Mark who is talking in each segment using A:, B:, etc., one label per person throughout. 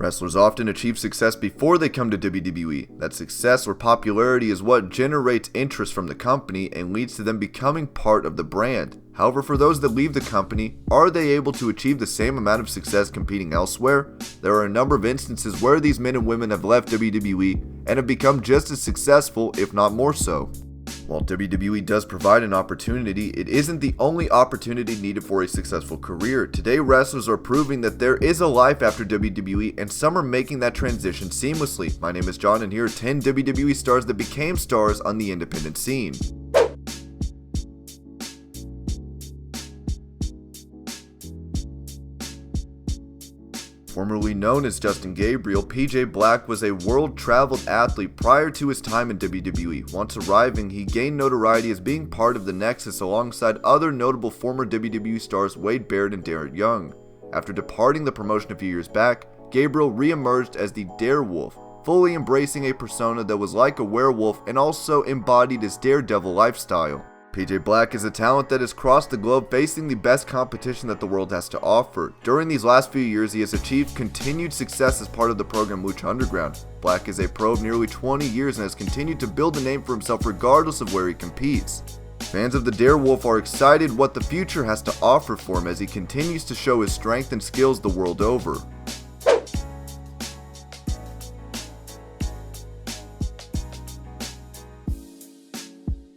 A: Wrestlers often achieve success before they come to WWE. That success or popularity is what generates interest from the company and leads to them becoming part of the brand. However, for those that leave the company, are they able to achieve the same amount of success competing elsewhere? There are a number of instances where these men and women have left WWE and have become just as successful, if not more so. While WWE does provide an opportunity, it isn't the only opportunity needed for a successful career. Today, wrestlers are proving that there is a life after WWE, and some are making that transition seamlessly. My name is John, and here are 10 WWE stars that became stars on the independent scene. Formerly known as Justin Gabriel, PJ Black was a world-traveled athlete prior to his time in WWE. Once arriving, he gained notoriety as being part of the Nexus alongside other notable former WWE stars Wade Barrett and Darren Young. After departing the promotion a few years back, Gabriel re-emerged as the Darewolf, fully embracing a persona that was like a werewolf and also embodied his daredevil lifestyle. PJ Black is a talent that has crossed the globe facing the best competition that the world has to offer. During these last few years, he has achieved continued success as part of the program Lucha Underground. Black is a pro of nearly 20 years and has continued to build a name for himself regardless of where he competes. Fans of the Darewolf are excited what the future has to offer for him as he continues to show his strength and skills the world over.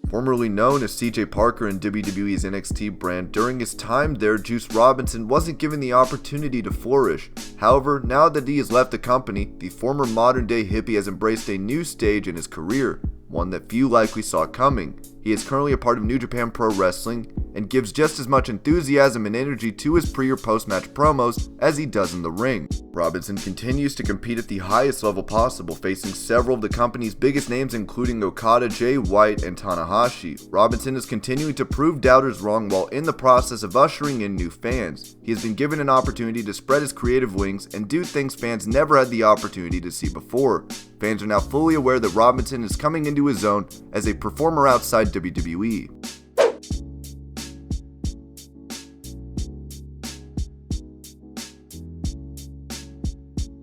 A: Formerly known as CJ Parker in WWE's NXT brand, during his time there, Juice Robinson wasn't given the opportunity to flourish. However, now that he has left the company, the former modern-day hippie has embraced a new stage in his career, one that few likely saw coming. He is currently a part of New Japan Pro Wrestling and gives just as much enthusiasm and energy to his pre- or post-match promos as he does in the ring. Robinson continues to compete at the highest level possible, facing several of the company's biggest names including Okada, Jay White, and Tanahashi. Robinson is continuing to prove doubters wrong while in the process of ushering in new fans. He has been given an opportunity to spread his creative wings and do things fans never had the opportunity to see before. Fans are now fully aware that Robinson is coming into his own as a performer outside WWE.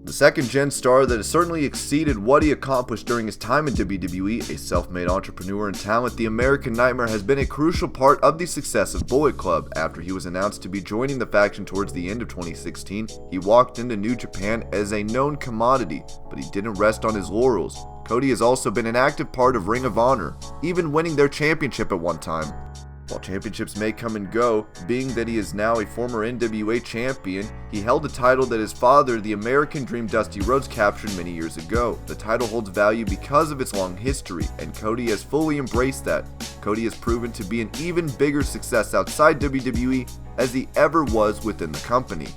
A: The second-gen star that has certainly exceeded what he accomplished during his time in WWE, a self-made entrepreneur and talent, the American Nightmare has been a crucial part of the success of Bullet Club. After he was announced to be joining the faction towards the end of 2016, he walked into New Japan as a known commodity, but he didn't rest on his laurels. Cody has also been an active part of Ring of Honor, even winning their championship at one time. While championships may come and go, being that he is now a former NWA champion, he held a title that his father, the American Dream Dusty Rhodes, captured many years ago. The title holds value because of its long history, and Cody has fully embraced that. Cody has proven to be an even bigger success outside WWE as he ever was within the company.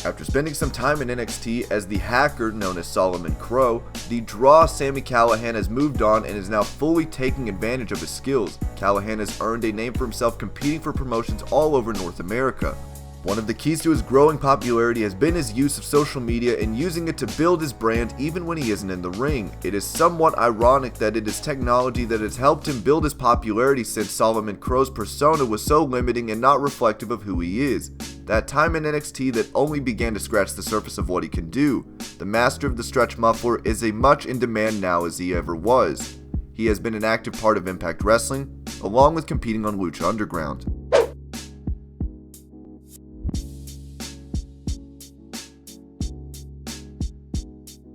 A: After spending some time in NXT as the hacker known as Solomon Crow, the draw Sami Callihan has moved on and is now fully taking advantage of his skills. Callihan has earned a name for himself competing for promotions all over North America. One of the keys to his growing popularity has been his use of social media and using it to build his brand even when he isn't in the ring. It is somewhat ironic that it is technology that has helped him build his popularity since Solomon Crow's persona was so limiting and not reflective of who he is. That time in NXT that only began to scratch the surface of what he can do. The master of the stretch muffler is as much in demand now as he ever was. He has been an active part of Impact Wrestling, along with competing on Lucha Underground.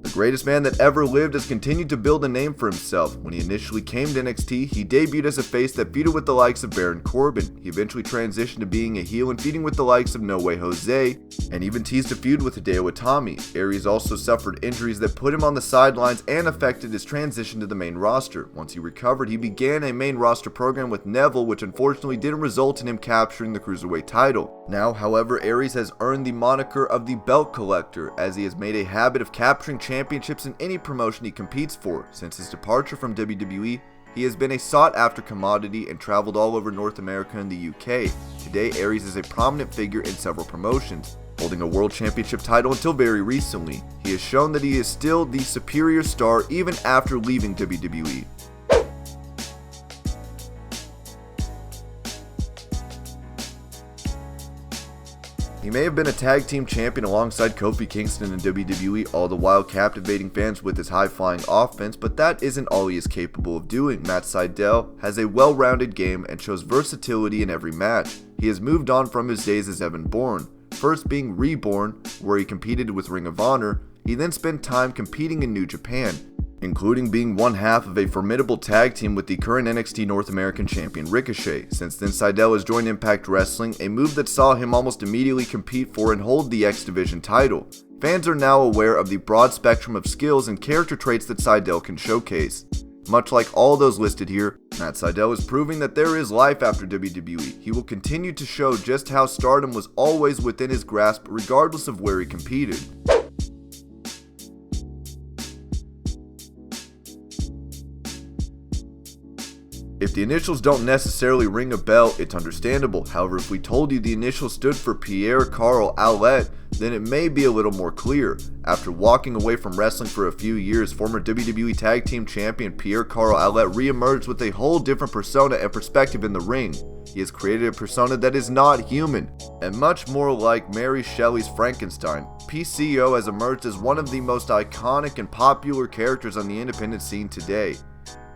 A: The greatest man that ever lived has continued to build a name for himself. When he initially came to NXT, he debuted as a face that feuded with the likes of Baron Corbin. He eventually transitioned to being a heel and feuding with the likes of No Way Jose, and even teased a feud with Hideo Itami. Aries also suffered injuries that put him on the sidelines and affected his transition to the main roster. Once he recovered, he began a main roster program with Neville, which unfortunately didn't result in him capturing the Cruiserweight title. Now, however, Aries has earned the moniker of the Belt Collector, as he has made a habit of capturing championships in any promotion he competes for. Since his departure from WWE, he has been a sought-after commodity and traveled all over North America and the UK. Today, Aries is a prominent figure in several promotions, holding a world championship title until very recently. He has shown that he is still the superior star even after leaving WWE. He may have been a tag team champion alongside Kofi Kingston in WWE, all the while captivating fans with his high-flying offense, but that isn't all he is capable of doing. Matt Sydal has a well-rounded game and shows versatility in every match. He has moved on from his days as Evan Bourne, first being Reborn, where he competed with Ring of Honor. He then spent time competing in New Japan, including being one half of a formidable tag team with the current NXT North American champion Ricochet. Since then, Sydal has joined Impact Wrestling, a move that saw him almost immediately compete for and hold the X Division title. Fans are now aware of the broad spectrum of skills and character traits that Sydal can showcase. Much like all those listed here, Matt Sydal is proving that there is life after WWE. He will continue to show just how stardom was always within his grasp regardless of where he competed. If the initials don't necessarily ring a bell, it's understandable. However, if we told you the initials stood for Pierre Carl Ouellet, then it may be a little more clear. After walking away from wrestling for a few years, former WWE Tag Team Champion Pierre Carl Ouellet re-emerged with a whole different persona and perspective in the ring. He has created a persona that is not human, and much more like Mary Shelley's Frankenstein. PCO has emerged as one of the most iconic and popular characters on the independent scene today.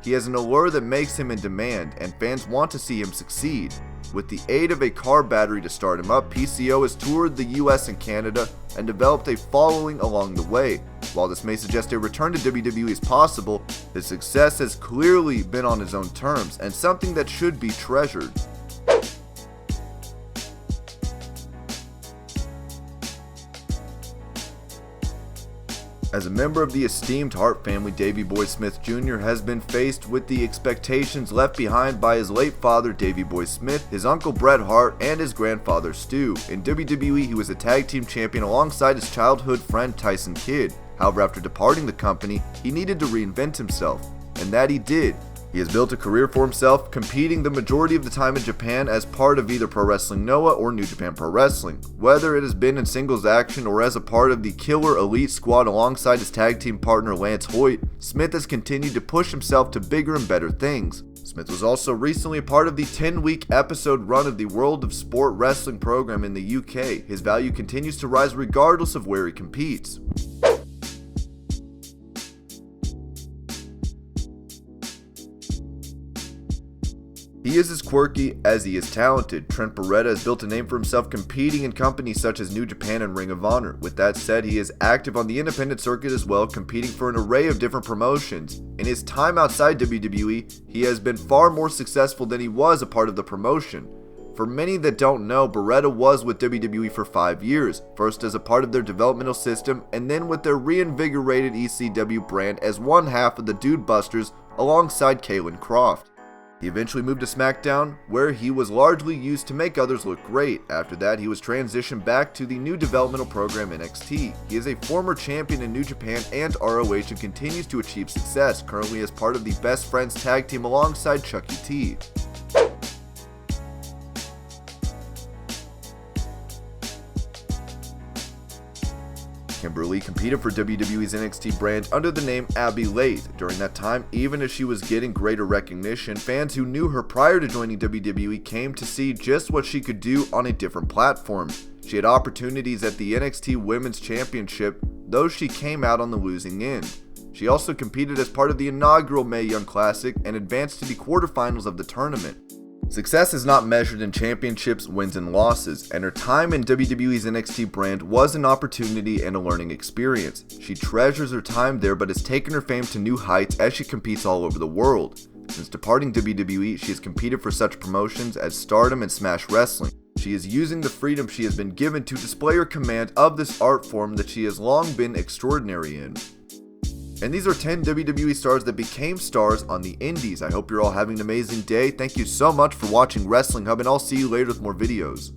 A: He has an allure that makes him in demand, and fans want to see him succeed. With the aid of a car battery to start him up, PCO has toured the US and Canada and developed a following along the way. While this may suggest a return to WWE is possible, his success has clearly been on his own terms, and something that should be treasured. As a member of the esteemed Hart family, Davey Boy Smith Jr. has been faced with the expectations left behind by his late father, Davey Boy Smith, his uncle Bret Hart, and his grandfather Stu. In WWE, he was a tag team champion alongside his childhood friend Tyson Kidd. However, after departing the company, he needed to reinvent himself, and that he did. He has built a career for himself, competing the majority of the time in Japan as part of either Pro Wrestling Noah or New Japan Pro Wrestling. Whether it has been in singles action or as a part of the Killer Elite Squad alongside his tag team partner Lance Hoyt, Smith has continued to push himself to bigger and better things. Smith was also recently a part of the 10-week episode run of the World of Sport Wrestling program in the UK. His value continues to rise regardless of where he competes. He is as quirky as he is talented. Trent Beretta has built a name for himself competing in companies such as New Japan and Ring of Honor. With that said, he is active on the independent circuit as well, competing for an array of different promotions. In his time outside WWE, he has been far more successful than he was a part of the promotion. For many that don't know, Beretta was with WWE for 5 years, first as a part of their developmental system, and then with their reinvigorated ECW brand as one half of the Dude Busters alongside Kalen Croft. He eventually moved to SmackDown, where he was largely used to make others look great. After that, he was transitioned back to the new developmental program NXT. He is a former champion in New Japan and ROH and continues to achieve success, currently as part of the Best Friends tag team alongside Chucky T. Kimberly competed for WWE's NXT brand under the name Abby Lathe. During that time, even as she was getting greater recognition, fans who knew her prior to joining WWE came to see just what she could do on a different platform. She had opportunities at the NXT Women's Championship, though she came out on the losing end. She also competed as part of the inaugural Mae Young Classic and advanced to the quarterfinals of the tournament. Success is not measured in championships, wins, and losses, and her time in WWE's NXT brand was an opportunity and a learning experience. She treasures her time there but has taken her fame to new heights as she competes all over the world. Since departing WWE, she has competed for such promotions as Stardom and Smash Wrestling. She is using the freedom she has been given to display her command of this art form that she has long been extraordinary in. And these are 10 WWE stars that became stars on the indies. I hope you're all having an amazing day. Thank you so much for watching Wrestling Hub, and I'll see you later with more videos.